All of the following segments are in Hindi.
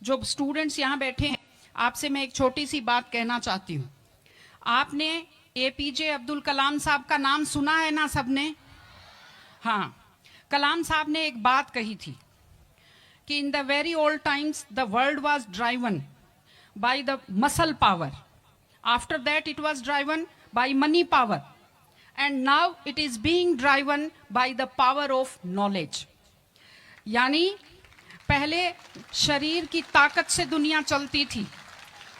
जो स्टूडेंट्स यहाँ बैठे हैं, आपसे मैं एक छोटी सी बात कहना चाहती हूँ। आपने एपीजे अब्दुल कलाम साहब का नाम सुना है ना सबने? हाँ, कलाम साहब ने एक बात कही थी कि in the very old times the world was driven by the muscle power, after that it was driven by money power, and now it is being driven by the power of knowledge. यानी पहले शरीर की ताकत से दुनिया चलती थी,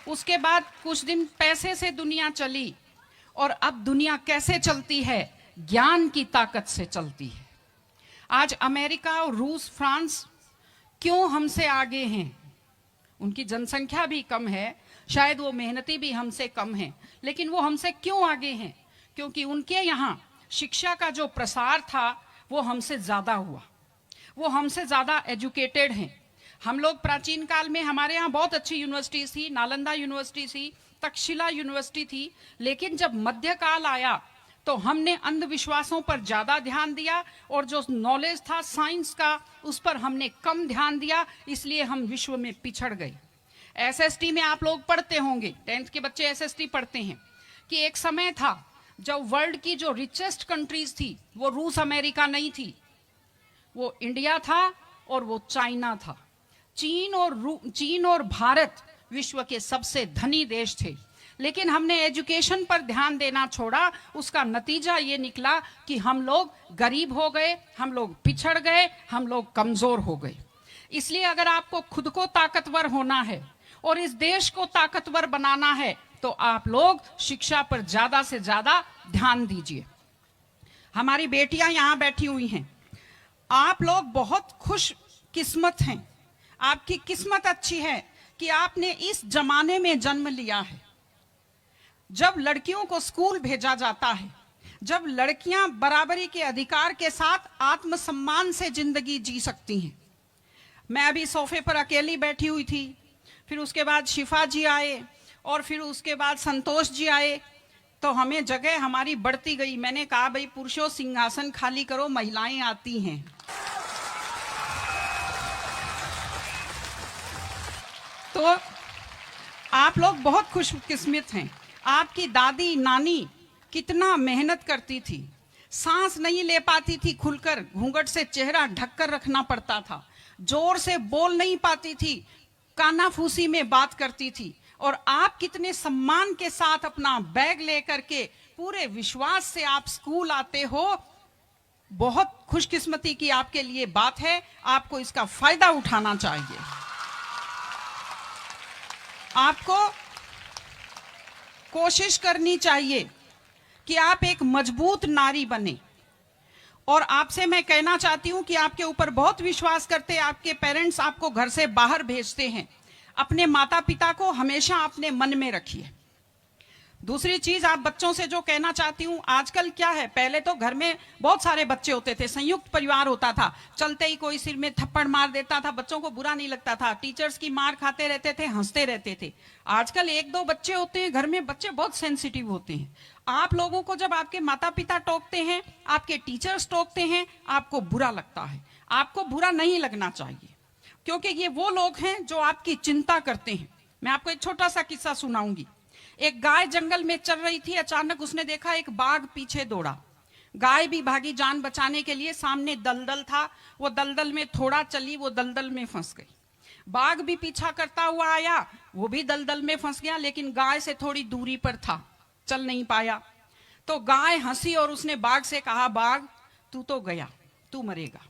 उसके बाद कुछ दिन पैसे से दुनिया चली, और अब दुनिया कैसे चलती है? ज्ञान की ताकत से चलती है। आज अमेरिका और रूस, फ्रांस क्यों हमसे आगे हैं? उनकी जनसंख्या भी कम है, शायद वो मेहनती भी हमसे कम हैं, लेकिन वो हमसे क्यों आगे हैं? क्योंकि उनके यहाँ शिक्षा का जो प्रसार था वो हमसे ज्यादा हुआ, वो हमसे ज्यादा एजुकेटेड हैं। हम लोग प्राचीन काल में हमारे यहाँ बहुत अच्छी यूनिवर्सिटी थी, नालंदा यूनिवर्सिटी थी, तक्षशिला यूनिवर्सिटी थी, लेकिन जब मध्यकाल आया तो हमने अंधविश्वासों पर ज्यादा ध्यान दिया और जो नॉलेज था साइंस का उस पर हमने कम ध्यान दिया, इसलिए हम विश्व में पिछड़ गए। एसएसटी में आप लोग पढ़ते होंगे, 10th के बच्चे एसएसटी पढ़ते हैं, कि एक समय था जब वर्ल्ड की जो रिचेस्ट कंट्रीज थी वो रूस अमेरिका नहीं थी, वो इंडिया था और वो चाइना था। चीन और भारत विश्व के सबसे धनी देश थे, लेकिन हमने एजुकेशन पर ध्यान देना छोड़ा। उसका नतीजा ये निकला कि हम लोग गरीब हो गए, हम लोग पिछड़ गए, हम लोग कमजोर हो गए। इसलिए अगर आपको खुद को ताकतवर होना है और इस देश को ताकतवर बनाना है तो आप लोग शिक्षा पर ज्यादा से ज्यादा ध्यान दीजिए। हमारी बेटियां यहां बैठी हुई हैं, आप लोग बहुत खुश किस्मत हैं, आपकी किस्मत अच्छी है कि आपने इस जमाने में जन्म लिया है जब लड़कियों को स्कूल भेजा जाता है, जब लड़कियां बराबरी के अधिकार के साथ आत्मसम्मान से जिंदगी जी सकती हैं। मैं अभी सोफे पर अकेली बैठी हुई थी, फिर उसके बाद शिफा जी आए और फिर उसके बाद संतोष जी आए, तो हमें जगह हमारी बढ़ती गई। मैंने कहा भाई पुरुषों सिंहासन खाली करो, महिलाएं आती हैं। तो आप लोग बहुत खुशकिस्मत हैं। आपकी दादी नानी कितना मेहनत करती थी, सांस नहीं ले पाती थी खुलकर, घूंघट से चेहरा ढककर रखना पड़ता था, जोर से बोल नहीं पाती थी, कानाफूसी में बात करती थी, और आप कितने सम्मान के साथ अपना बैग लेकर के पूरे विश्वास से आप स्कूल आते हो। बहुत खुशकिस्मती की आपके लिए बात है, आपको इसका फायदा उठाना चाहिए। आपको कोशिश करनी चाहिए कि आप एक मजबूत नारी बने, और आपसे मैं कहना चाहती हूं कि आपके ऊपर बहुत विश्वास करते हैं, आपके पेरेंट्स आपको घर से बाहर भेजते हैं, अपने माता पिता को हमेशा अपने मन में रखिए। दूसरी चीज आप बच्चों से जो कहना चाहती हूँ, आजकल क्या है, पहले तो घर में बहुत सारे बच्चे होते थे, संयुक्त परिवार होता था, चलते ही कोई सिर में थप्पड़ मार देता था, बच्चों को बुरा नहीं लगता था, टीचर्स की मार खाते रहते थे, हंसते रहते थे। आजकल 1-2 बच्चे होते हैं घर में, बच्चे बहुत सेंसिटिव होते हैं। आप लोगों को जब आपके माता पिता टोकते हैं, आपके टीचर्स टोकते हैं, आपको बुरा लगता है। आपको बुरा नहीं लगना चाहिए, क्योंकि ये वो लोग हैं जो आपकी चिंता करते हैं। मैं आपको एक छोटा सा किस्सा सुनाऊंगी। एक गाय जंगल में चल रही थी, अचानक उसने देखा एक बाघ पीछे दौड़ा। गाय भी भागी जान बचाने के लिए, सामने दलदल था, वो दलदल में थोड़ा चली, वो दलदल में फंस गई। बाघ भी पीछा करता हुआ आया, वो भी दलदल में फंस गया, लेकिन गाय से थोड़ी दूरी पर था, चल नहीं पाया। तो गाय हंसी और उसने बाघ से कहा, बाघ तू तो गया, तू मरेगा।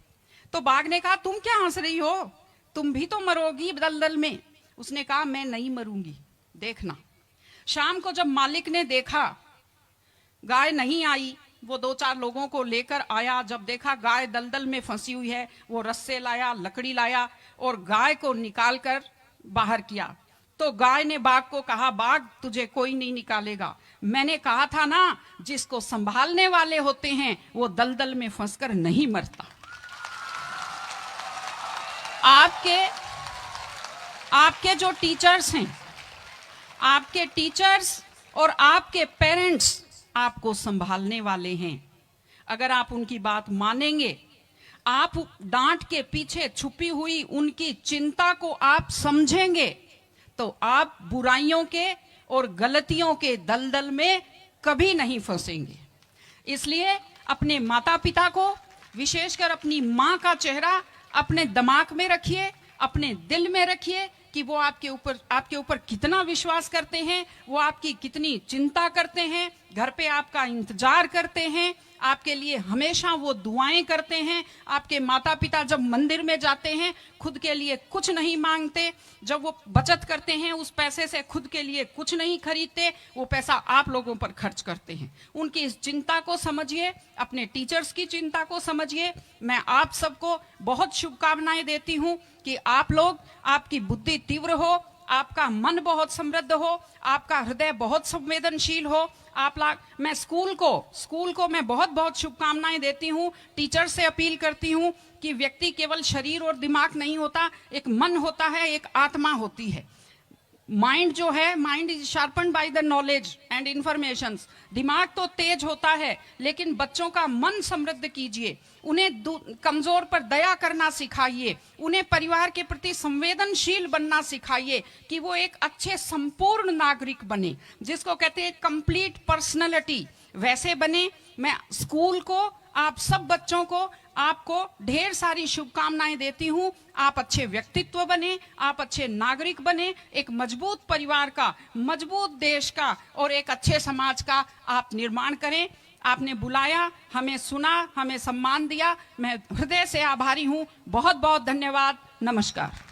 तो बाघ ने कहा, तुम क्या हंस रही हो, तुम भी तो मरोगी दलदल में। उसने कहा, मैं नहीं मरूंगी, देखना। शाम को जब मालिक ने देखा गाय नहीं आई, वो 2-4 लोगों को लेकर आया। जब देखा गाय दलदल में फंसी हुई है, वो रस्से लाया, लकड़ी लाया और गाय को निकालकर बाहर किया। तो गाय ने बाघ को कहा, बाघ तुझे कोई नहीं निकालेगा, मैंने कहा था ना, जिसको संभालने वाले होते हैं वो दलदल में फंसकर नहीं मरता। आपके जो टीचर्स हैं, आपके टीचर्स और आपके पेरेंट्स आपको संभालने वाले हैं। अगर आप उनकी बात मानेंगे, आप डांट के पीछे छुपी हुई उनकी चिंता को आप समझेंगे तो आप बुराइयों के और गलतियों के दलदल में कभी नहीं फंसेंगे। इसलिए अपने माता पिता को, विशेषकर अपनी माँ का चेहरा अपने दिमाग में रखिए, अपने दिल में रखिए कि वो आपके ऊपर कितना विश्वास करते हैं, वो आपकी कितनी चिंता करते हैं, घर पे आपका इंतजार करते हैं, आपके लिए हमेशा वो दुआएं करते हैं। आपके माता पिता जब मंदिर में जाते हैं खुद के लिए कुछ नहीं मांगते, जब वो बचत करते हैं उस पैसे से खुद के लिए कुछ नहीं खरीदते, वो पैसा आप लोगों पर खर्च करते हैं। उनकी इस चिंता को समझिए, अपने टीचर्स की चिंता को समझिए। मैं आप सबको बहुत शुभकामनाएं देती हूं कि आप लोग, आपकी बुद्धि तीव्र हो, आपका मन बहुत समृद्ध हो, आपका हृदय बहुत संवेदनशील हो। मैं स्कूल को मैं बहुत बहुत शुभकामनाएं देती हूँ। टीचर से अपील करती हूँ कि व्यक्ति केवल शरीर और दिमाग नहीं होता, एक मन होता है, एक आत्मा होती है। माइंड जो है, mind is sharpened by the knowledge and information. दिमाग तो तेज होता है, लेकिन बच्चों का मन समृद्ध कीजिए, उन्हें कमजोर पर दया करना सिखाइए, उन्हें परिवार के प्रति संवेदनशील बनना सिखाइए कि वो एक अच्छे संपूर्ण नागरिक बने, जिसको कहते हैं कंप्लीट पर्सनैलिटी, वैसे बने। मैं स्कूल को, आप सब बच्चों को, आपको ढेर सारी शुभकामनाएं देती हूं। आप अच्छे व्यक्तित्व बने, आप अच्छे नागरिक बने, एक मजबूत परिवार का, मजबूत देश का और एक अच्छे समाज का आप निर्माण करें। आपने बुलाया, हमें सुना, हमें सम्मान दिया, मैं हृदय से आभारी हूं। बहुत बहुत धन्यवाद। नमस्कार।